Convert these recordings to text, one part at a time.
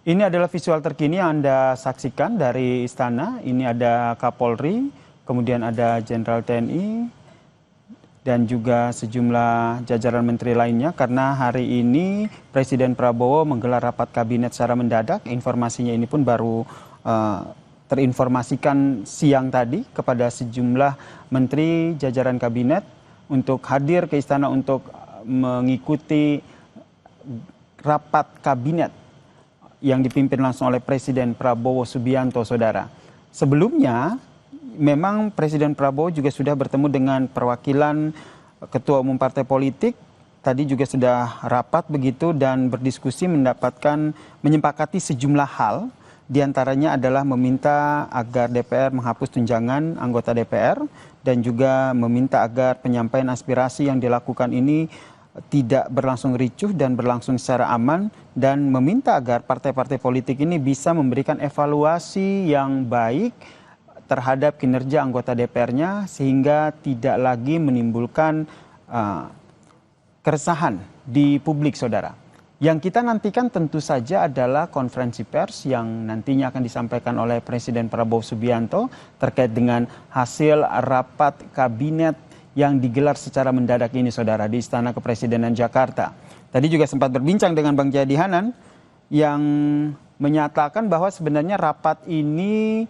Ini adalah visual terkini yang Anda saksikan dari istana. Ini ada Kapolri, kemudian ada Jenderal TNI, dan juga sejumlah jajaran menteri lainnya. Karena hari ini Presiden Prabowo menggelar rapat kabinet secara mendadak. Informasinya ini pun baru terinformasikan siang tadi kepada sejumlah menteri jajaran kabinet untuk hadir ke istana untuk mengikuti rapat kabinet yang dipimpin langsung oleh Presiden Prabowo Subianto, saudara. Sebelumnya, memang Presiden Prabowo juga sudah bertemu dengan perwakilan ketua umum partai politik. Tadi juga sudah rapat begitu dan berdiskusi menyepakati sejumlah hal. Di antaranya adalah meminta agar DPR menghapus tunjangan anggota DPR dan juga meminta agar penyampaian aspirasi yang dilakukan ini tidak berlangsung ricuh dan berlangsung secara aman, dan meminta agar partai-partai politik ini bisa memberikan evaluasi yang baik terhadap kinerja anggota DPR-nya sehingga tidak lagi menimbulkan keresahan di publik, saudara. Yang kita nantikan tentu saja adalah konferensi pers yang nantinya akan disampaikan oleh Presiden Prabowo Subianto terkait dengan hasil rapat kabinet yang digelar secara mendadak ini, saudara, di Istana Kepresidenan Jakarta. Tadi juga sempat berbincang dengan Bang Jayadi Hanan yang menyatakan bahwa sebenarnya rapat ini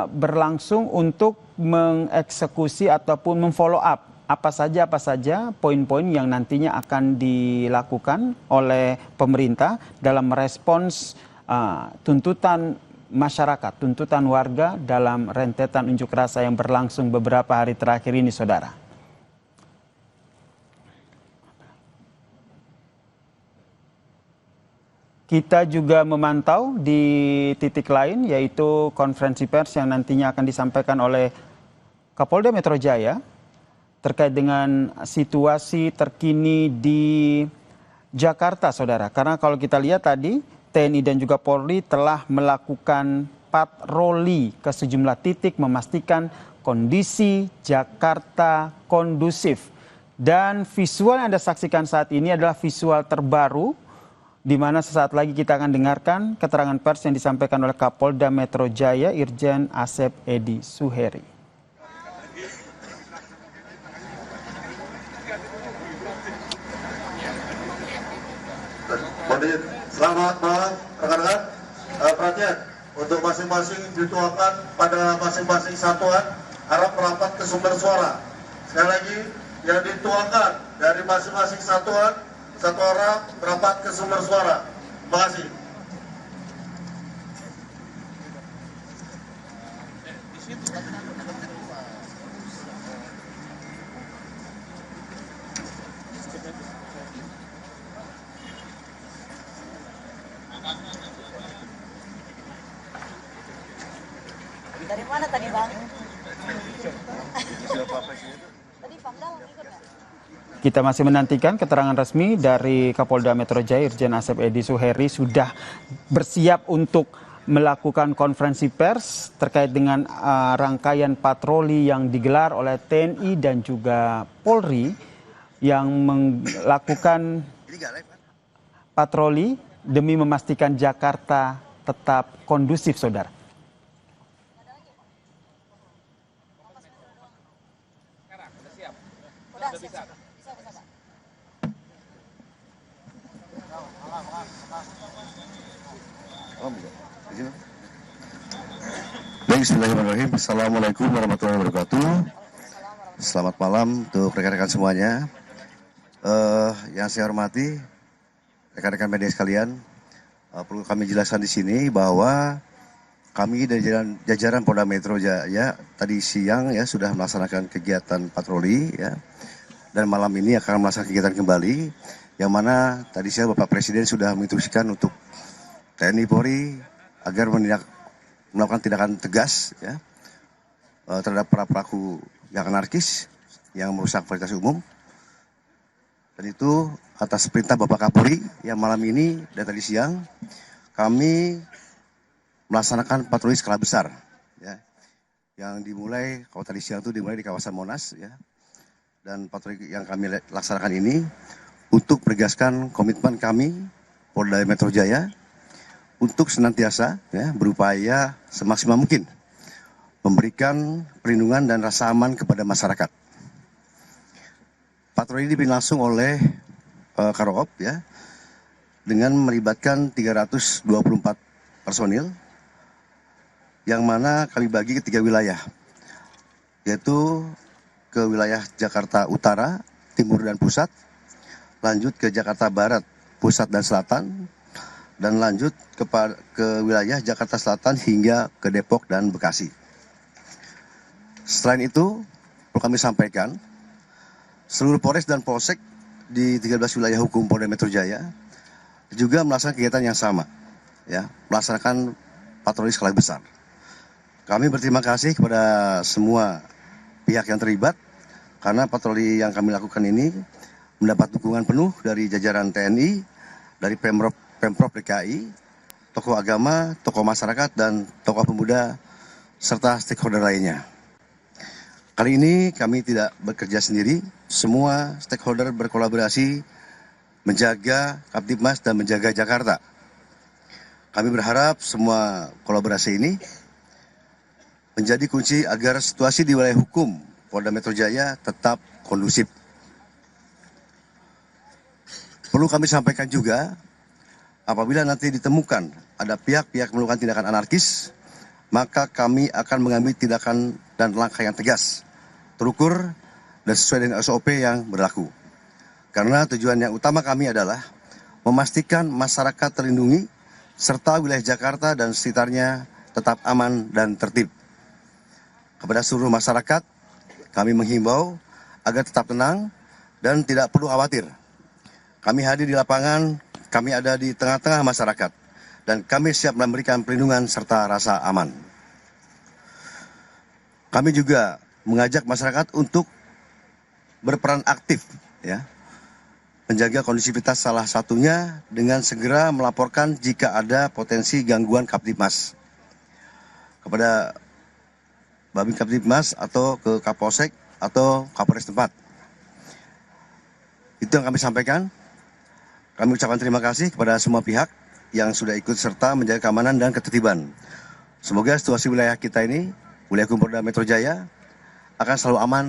berlangsung untuk mengeksekusi ataupun memfollow up apa saja poin-poin yang nantinya akan dilakukan oleh pemerintah dalam merespons tuntutan masyarakat, tuntutan warga dalam rentetan unjuk rasa yang berlangsung beberapa hari terakhir ini, saudara. Kita juga memantau di titik lain, yaitu konferensi pers yang nantinya akan disampaikan oleh Kapolda Metro Jaya terkait dengan situasi terkini di Jakarta, saudara. Karena kalau kita lihat tadi, TNI dan juga Polri telah melakukan patroli ke sejumlah titik memastikan kondisi Jakarta kondusif. Dan visual yang Anda saksikan saat ini adalah visual terbaru, di mana sesaat lagi kita akan dengarkan keterangan pers yang disampaikan oleh Kapolda Metro Jaya, Irjen Asep Edi Suheri. Selamat malam rekan-rekan. Perhatian, untuk masing-masing dituakan pada masing-masing satuan harap merapat ke sumber suara. Sekali lagi, yang dituakan dari masing-masing satuan, satu orang merapat ke sumber suara. Terima kasih. Dari mana tadi, Bang? Tadi Pamdal ikut ya? Kita masih menantikan keterangan resmi dari Kapolda Metro Jaya, Irjen Asep Edi Suheri sudah bersiap untuk melakukan konferensi pers terkait dengan rangkaian patroli yang digelar oleh TNI dan juga Polri yang melakukan patroli demi memastikan Jakarta tetap kondusif, saudara. Baik, bismillahirrahmanirrahim. Assalamualaikum warahmatullahi wabarakatuh. Selamat malam untuk rekan-rekan semuanya. Yang saya hormati rekan-rekan media sekalian, perlu kami jelaskan di sini bahwa kami dari jajaran Polda Metro Jaya tadi siang ya sudah melaksanakan kegiatan patroli ya, dan malam ini akan melaksanakan kegiatan kembali, yang mana tadi siang Bapak Presiden sudah menginstruksikan untuk TNI Polri agar melakukan tindakan tegas ya, terhadap para pelaku yang anarkis yang merusak fasilitas umum. Dan itu atas perintah Bapak Kapolri yang malam ini dan tadi siang kami melaksanakan patroli skala besar ya, yang dimulai kalau tadi siang itu dimulai di kawasan Monas ya. Dan patroli yang kami laksanakan ini untuk menegaskan komitmen kami Polda Metro Jaya untuk senantiasa berupaya semaksimal mungkin memberikan perlindungan dan rasa aman kepada masyarakat. Patroli ini langsung oleh Karop dengan melibatkan 324 personil yang mana kami bagi ke 3 wilayah, yaitu ke wilayah Jakarta Utara, Timur dan Pusat, lanjut ke Jakarta Barat, Pusat dan Selatan, dan lanjut ke wilayah Jakarta Selatan hingga ke Depok dan Bekasi. Selain itu, perlu kami sampaikan, seluruh Polres dan Polsek di 13 wilayah hukum Polda Metro Jaya juga melaksanakan kegiatan yang sama, melaksanakan patroli skala besar. Kami berterima kasih kepada semua pihak yang terlibat karena patroli yang kami lakukan ini mendapat dukungan penuh dari jajaran TNI, dari Pemprov DKI, tokoh agama, tokoh masyarakat, dan tokoh pemuda, serta stakeholder lainnya. Kali ini kami tidak bekerja sendiri, semua stakeholder berkolaborasi menjaga Kamtibmas dan menjaga Jakarta. Kami berharap semua kolaborasi ini menjadi kunci agar situasi di wilayah hukum Polda Metro Jaya tetap kondusif. Perlu kami sampaikan juga, apabila nanti ditemukan ada pihak-pihak melakukan tindakan anarkis, maka kami akan mengambil tindakan dan langkah yang tegas, terukur, dan sesuai dengan SOP yang berlaku. Karena tujuan yang utama kami adalah memastikan masyarakat terlindungi, serta wilayah Jakarta dan sekitarnya tetap aman dan tertib. Kepada seluruh masyarakat, kami menghimbau agar tetap tenang dan tidak perlu khawatir. Kami hadir di lapangan, kami ada di tengah-tengah masyarakat, dan kami siap memberikan perlindungan serta rasa aman. Kami juga mengajak masyarakat untuk berperan aktif, menjaga kondusivitas, salah satunya dengan segera melaporkan jika ada potensi gangguan Kamtibmas kepada Babin Kamtibmas atau ke Kapolsek atau Kapolres tempat. Itu yang kami sampaikan. Kami ucapkan terima kasih kepada semua pihak yang sudah ikut serta menjaga keamanan dan ketertiban. Semoga situasi wilayah kita ini, wilayah hukum Polda Metro Jaya, akan selalu aman,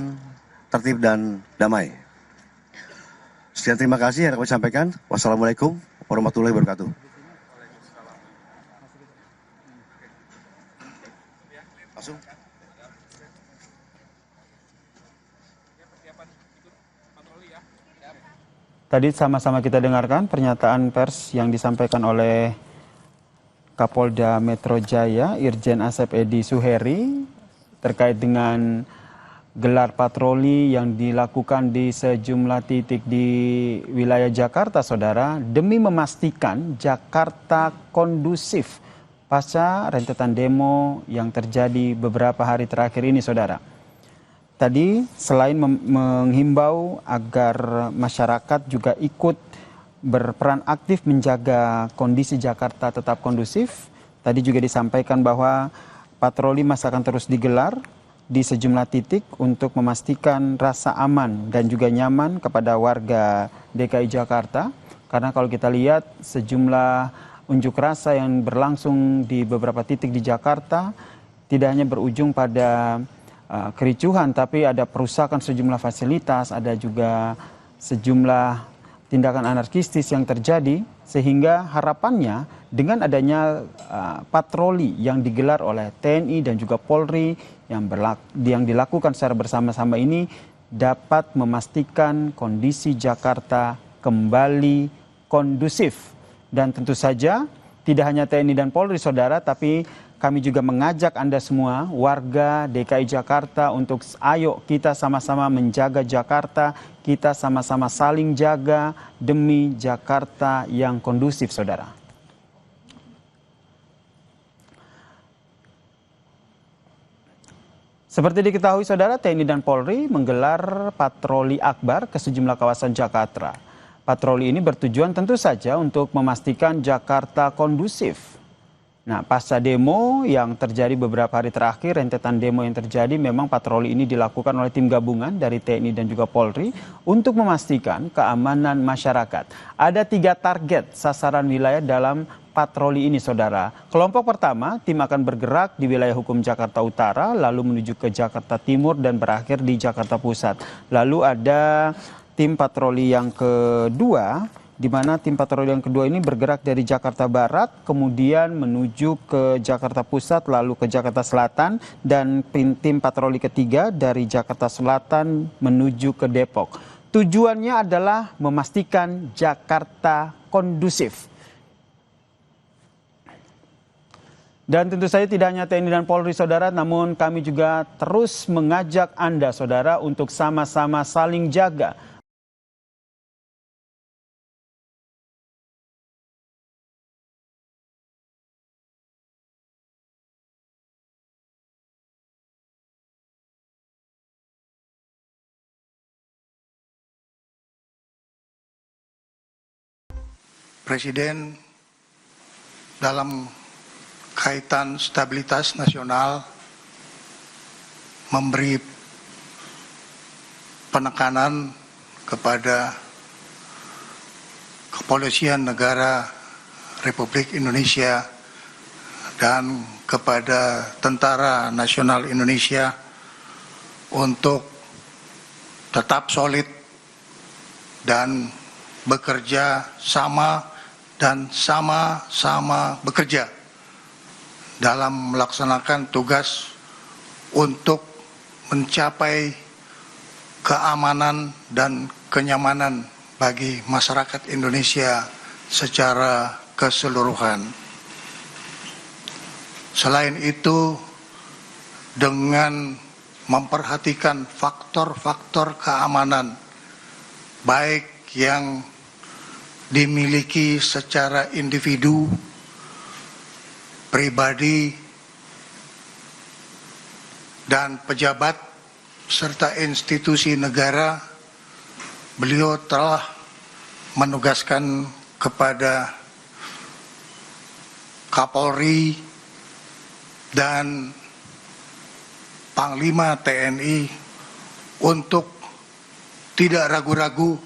tertib, dan damai. Sekian terima kasih yang kami sampaikan. Wassalamualaikum warahmatullahi wabarakatuh. Langsung. Tadi sama-sama kita dengarkan pernyataan pers yang disampaikan oleh Kapolda Metro Jaya, Irjen Asep Edi Suheri, terkait dengan gelar patroli yang dilakukan di sejumlah titik di wilayah Jakarta, saudara, demi memastikan Jakarta kondusif pasca rentetan demo yang terjadi beberapa hari terakhir ini, saudara. Tadi selain menghimbau agar masyarakat juga ikut berperan aktif menjaga kondisi Jakarta tetap kondusif, tadi juga disampaikan bahwa patroli masih akan terus digelar di sejumlah titik untuk memastikan rasa aman dan juga nyaman kepada warga DKI Jakarta. Karena kalau kita lihat sejumlah unjuk rasa yang berlangsung di beberapa titik di Jakarta tidak hanya berujung pada kericuhan, tapi ada perusakan sejumlah fasilitas, ada juga sejumlah tindakan anarkistis yang terjadi, sehingga harapannya dengan adanya patroli yang digelar oleh TNI dan juga Polri yang dilakukan secara bersama-sama ini dapat memastikan kondisi Jakarta kembali kondusif. Dan tentu saja tidak hanya TNI dan Polri, saudara, tapi kami juga mengajak Anda semua, warga DKI Jakarta, untuk ayo kita sama-sama menjaga Jakarta, kita sama-sama saling jaga demi Jakarta yang kondusif, saudara. Seperti diketahui, saudara, TNI dan Polri menggelar patroli akbar ke sejumlah kawasan Jakarta. Patroli ini bertujuan tentu saja untuk memastikan Jakarta kondusif. Nah, pasca demo yang terjadi beberapa hari terakhir, rentetan demo yang terjadi, memang patroli ini dilakukan oleh tim gabungan dari TNI dan juga Polri untuk memastikan keamanan masyarakat. Ada 3 target sasaran wilayah dalam patroli ini, saudara. Kelompok pertama, tim akan bergerak di wilayah hukum Jakarta Utara, lalu menuju ke Jakarta Timur dan berakhir di Jakarta Pusat. Lalu ada tim patroli yang kedua, di mana tim patroli yang kedua ini bergerak dari Jakarta Barat, kemudian menuju ke Jakarta Pusat, lalu ke Jakarta Selatan, dan tim patroli ketiga dari Jakarta Selatan menuju ke Depok. Tujuannya adalah memastikan Jakarta kondusif. Dan tentu saja tidak hanya TNI dan Polri, saudara, namun kami juga terus mengajak Anda, saudara, untuk sama-sama saling jaga. Presiden dalam kaitan stabilitas nasional memberi penekanan kepada Kepolisian Negara Republik Indonesia dan kepada Tentara Nasional Indonesia untuk tetap solid dan bekerja sama dan sama-sama bekerja dalam melaksanakan tugas untuk mencapai keamanan dan kenyamanan bagi masyarakat Indonesia secara keseluruhan. Selain itu, dengan memperhatikan faktor-faktor keamanan baik yang dimiliki secara individu, pribadi, dan pejabat serta institusi negara, beliau telah menugaskan kepada Kapolri dan Panglima TNI untuk tidak ragu-ragu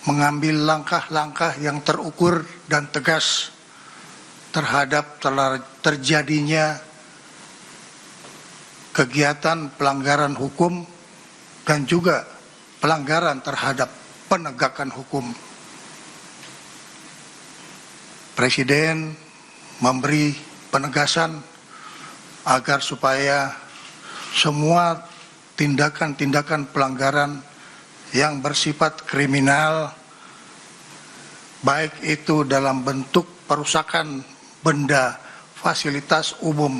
mengambil langkah-langkah yang terukur dan tegas terhadap terjadinya kegiatan pelanggaran hukum dan juga pelanggaran terhadap penegakan hukum. Presiden memberi penegasan agar supaya semua tindakan-tindakan pelanggaran yang bersifat kriminal, baik itu dalam bentuk perusakan benda, fasilitas umum,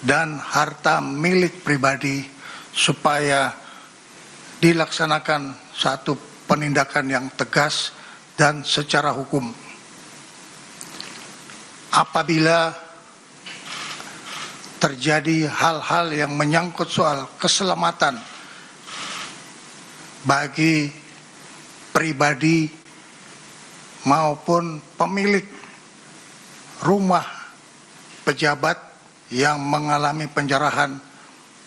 dan harta milik pribadi, supaya dilaksanakan satu penindakan yang tegas dan secara hukum. Apabila terjadi hal-hal yang menyangkut soal keselamatan bagi pribadi maupun pemilik rumah pejabat yang mengalami penjarahan,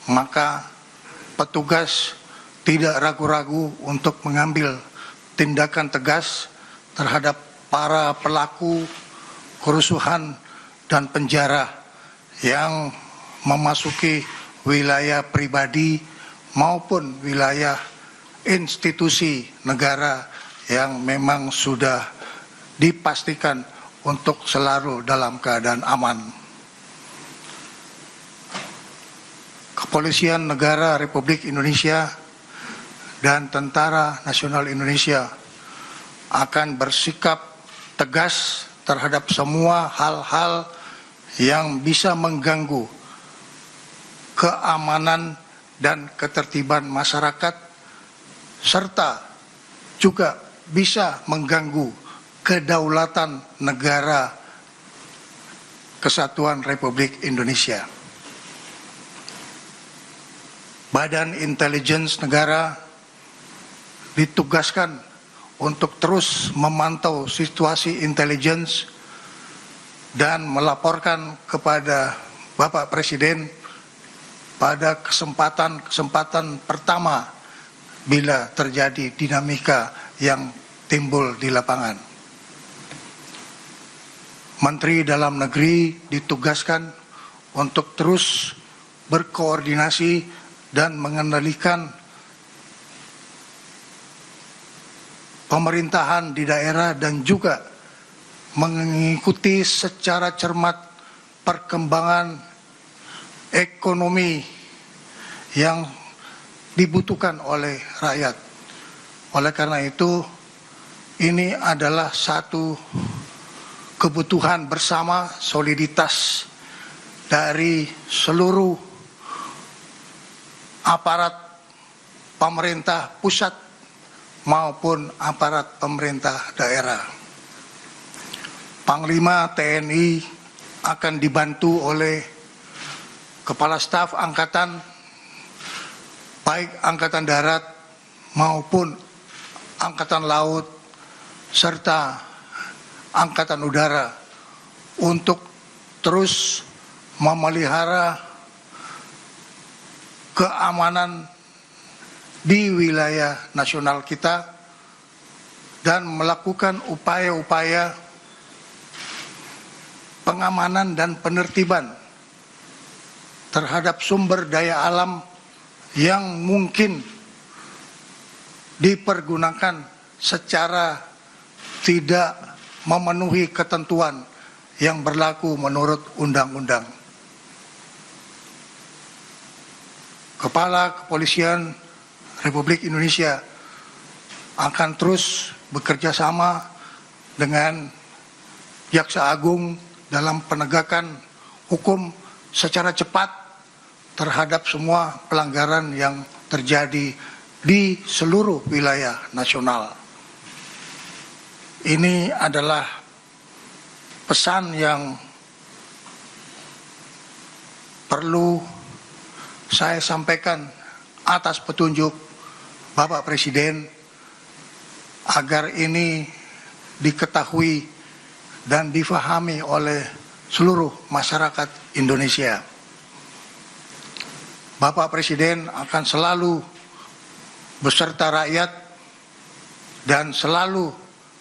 maka petugas tidak ragu-ragu untuk mengambil tindakan tegas terhadap para pelaku kerusuhan dan penjara yang memasuki wilayah pribadi maupun wilayah institusi negara yang memang sudah dipastikan untuk selalu dalam keadaan aman. Kepolisian Negara Republik Indonesia dan Tentara Nasional Indonesia akan bersikap tegas terhadap semua hal-hal yang bisa mengganggu keamanan dan ketertiban masyarakat, serta juga bisa mengganggu kedaulatan negara Kesatuan Republik Indonesia. Badan Intelligence Negara ditugaskan untuk terus memantau situasi intelligence dan melaporkan kepada Bapak Presiden pada kesempatan pertama bila terjadi dinamika yang timbul di lapangan. Menteri Dalam Negeri ditugaskan untuk terus berkoordinasi dan mengendalikan pemerintahan di daerah dan juga mengikuti secara cermat perkembangan ekonomi yang dibutuhkan oleh rakyat. Oleh karena itu, ini adalah satu kebutuhan bersama, soliditas dari seluruh aparat pemerintah pusat maupun aparat pemerintah daerah. Panglima TNI akan dibantu oleh Kepala Staf Angkatan, baik Angkatan Darat maupun Angkatan Laut, serta Angkatan Udara untuk terus memelihara keamanan di wilayah nasional kita dan melakukan upaya-upaya pengamanan dan penertiban terhadap sumber daya alam yang mungkin dipergunakan secara tidak memenuhi ketentuan yang berlaku menurut undang-undang. Kepala Kepolisian Republik Indonesia akan terus bekerja sama dengan Jaksa Agung dalam penegakan hukum secara cepat terhadap semua pelanggaran yang terjadi di seluruh wilayah nasional. Ini adalah pesan yang perlu saya sampaikan atas petunjuk Bapak Presiden agar ini diketahui dan difahami oleh seluruh masyarakat Indonesia. Bapak Presiden akan selalu beserta rakyat dan selalu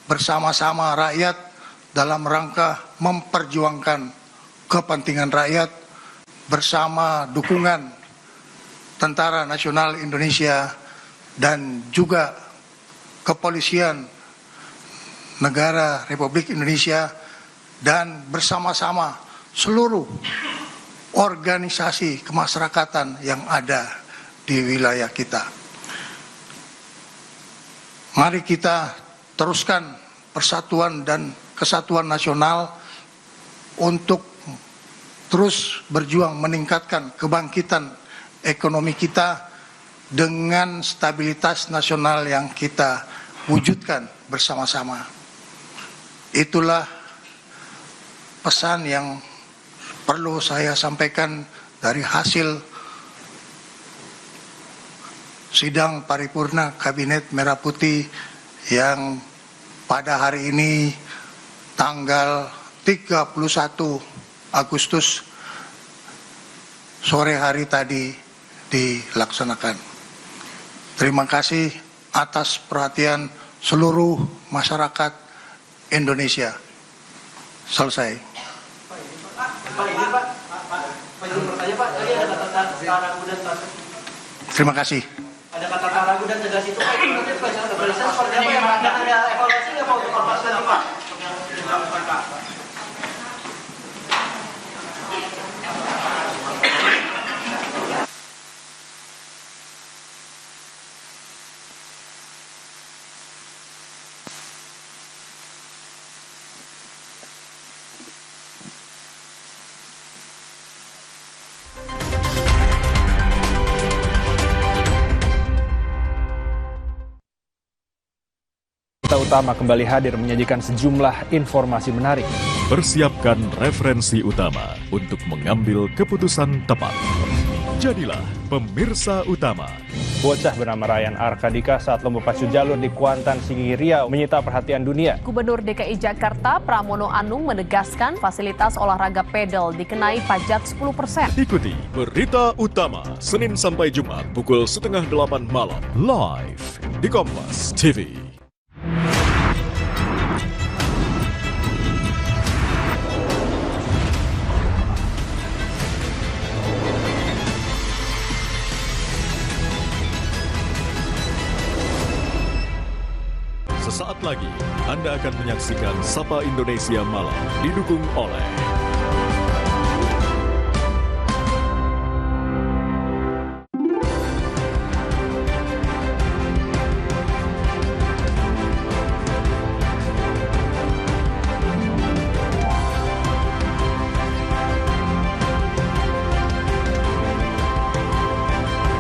bersama-sama rakyat dalam rangka memperjuangkan kepentingan rakyat bersama dukungan Tentara Nasional Indonesia dan juga Kepolisian Negara Republik Indonesia dan bersama-sama seluruh organisasi kemasyarakatan yang ada di wilayah kita. Mari kita teruskan persatuan dan kesatuan nasional untuk terus berjuang meningkatkan kebangkitan ekonomi kita dengan stabilitas nasional yang kita wujudkan bersama-sama. Itulah pesan yang perlu saya sampaikan dari hasil sidang paripurna Kabinet Merah Putih yang pada hari ini tanggal 31 Agustus sore hari tadi dilaksanakan. Terima kasih atas perhatian seluruh masyarakat Indonesia. Selesai. Terima kasih. Ada kata ragu dan tegas itu Pak, itu nanti Pak kepolisian seperti apa ya Pak? Ada evaluasi nggak Pak untuk korban tadi Pak? Yang dilakukan Pak. Utama kembali hadir menyajikan sejumlah informasi menarik. Persiapkan referensi utama untuk mengambil keputusan tepat. Jadilah pemirsa utama. Bocah bernama Ryan Arkadika saat lomba pacu jalur di Kuantan, Sigi, Riau menyita perhatian dunia. Gubernur DKI Jakarta Pramono Anung menegaskan fasilitas olahraga pedal dikenai pajak 10%. Ikuti berita utama Senin sampai Jumat pukul 7:30 malam live di Kompas TV. Sesaat lagi Anda akan menyaksikan Sapa Indonesia Malam didukung oleh